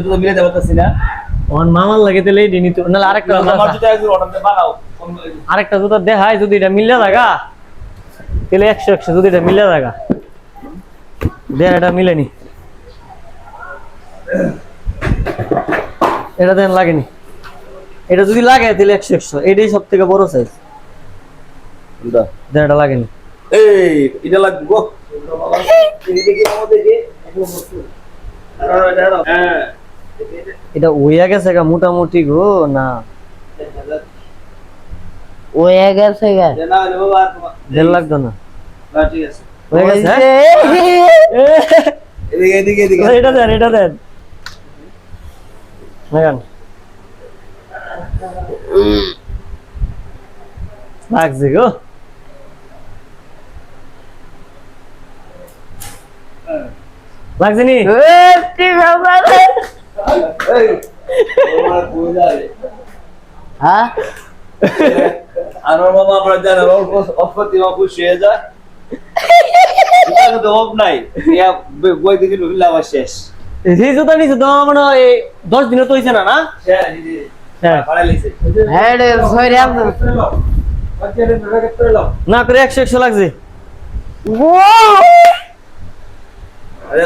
তো মিলে যাবতাছি না ওর মামার লাগে তাহলে এই দিনই তো না আরেকটা আমার যদি একজন অর্ডার বানাও আরেকটা জুতা দেখায় যদি এটা মিলে লাগা তাহলে 100 যদি এটা মিলে লাগা দেন এটা মিলেনি এটা দেন লাগেনি এটা যদি লাগে তাহলে 100 এটাই সবথেকে বড় সাইজ কোনটা দেন এটা লাগেনি এই এটা লাগবে গো এই দেখি আমাদের যে হ্যাঁ এটা হইয়া গেছে গা মোটামুটি গো না হয়ে গেছে গা না রে বাবা তোমার দেন লাগতো না না ঠিক আছে হয়ে গেছে এদিকে এদিকে এটা দেন লাগান লাগছে গো লাগছে নি এই তোমার কই যাবে হ্যাঁ আর মামা আপনারা জানেন অফতি খুশি হয়ে যায় এটা তো অফ নাই ইয়া বই দিকে লাভ শেষ এই জুতা নিছে তো মানে 10 দিনে তো হইছে না না হ্যাঁ জি হ্যাঁ ভাড়া লইছে হ্যাঁ রে সরি না করে 100 লাগছে ও আরে